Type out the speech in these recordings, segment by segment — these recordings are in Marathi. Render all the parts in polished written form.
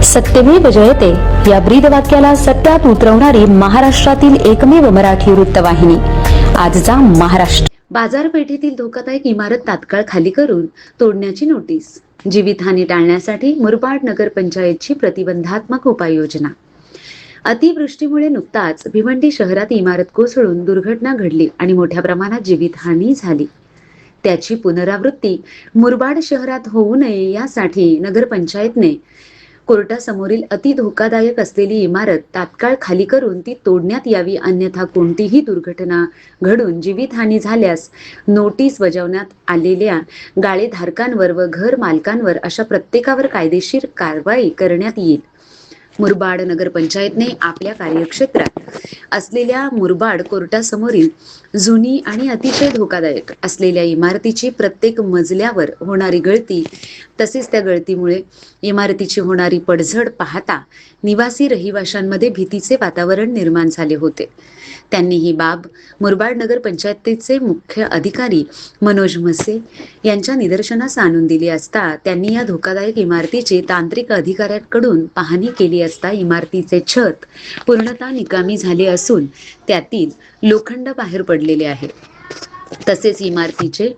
सत्यमेव जयते या ब्रीदवाक्याला सत्यात उतरवणारी महाराष्ट्रातील एकमेव मराठी वृत्तवाहिनी आजचा महाराष्ट्र. बाजारपेठेतील धोकादायक इमारत तात्काळ खाली करून तोडण्याची नोटीस. जीवितहानी टाळण्यासाठी मुरबाड नगरपंचायतची प्रतिबंधात्मक उपाययोजना. अतिवृष्टीमुळे नुकताच भिवंडी शहरात इमारत कोसळून दुर्घटना घडली आणि मोठ्या प्रमाणात जीवितहानी झाली. त्याची पुनरावृत्ती मुरबाड शहरात होऊ नये यासाठी नगरपंचायतने कोर्टासमोरील अति धोकादायक असलेली इमारत तात्काळ खाली करून ती तोडण्यात यावी, अन्यथा कोणतीही दुर्घटना घडून जीवितहानी झाल्यास नोटीस बजावण्यात आलेल्या गाळेधारकांवर व घर मालकांवर अशा प्रत्येकावर कायदेशीर कारवाई करण्यात येईल. मुरबाड नगरपंचायतने आपल्या कार्यक्षेत्रात असलेल्या मुरबाड कोर्टासमोरील जुनी आणि अतिशय धोकादायक असलेल्या इमारतीची प्रत्येक मजल्यावर होणारी गळती तसेच त्या गळतीमुळे इमारतीची होणारी पडझड पाहता निवासी रहिवाशांमध्ये भीतीचे वातावरण निर्माण झाले होते. त्यांनी ही बाब मुरबाड नगरपंचायतीचे मुख्य अधिकारी मनोज म्हसे यांच्या निदर्शनास आणून दिली असता त्यांनी या धोकादायक इमारतीची तांत्रिक अधिकाऱ्यांकडून पाहणी केली असता इमारतीचे छत पूर्णतः निकामी झाले असून त्यातील लोखंड बाहेर पडलेले आहे. तसेच इमारतीचे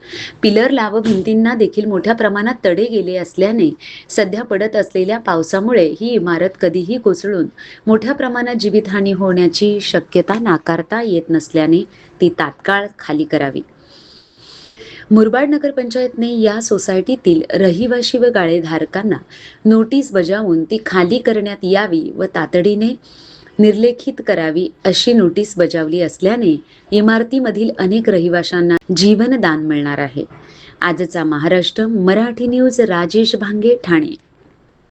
पिलरला व भिंतींना देखील मोठ्या प्रमाणात तडे गेले असल्याने सध्या पडत असलेल्या पावसामुळे ही इमारत कधीही कोसळून मोठ्या प्रमाणात जीवितहानी होण्याची शक्यता नाकारता येत नसल्याने ती तात्काळ खाली करावी. मुरबाड नगरपंचायतने या सोसायटीतील रहिवाशी व गाळेधारकांना नोटीस बजावून ती खाली करण्यात यावी व तातडीने निर्लेखित करावी अशी नोटीस बजावली असल्याने इमारतीमधील अनेक रहिवाशांना जीवनदान मिळणार आहे. आजचा महाराष्ट्र मराठी न्यूज, राजेश भांगे, ठाणे.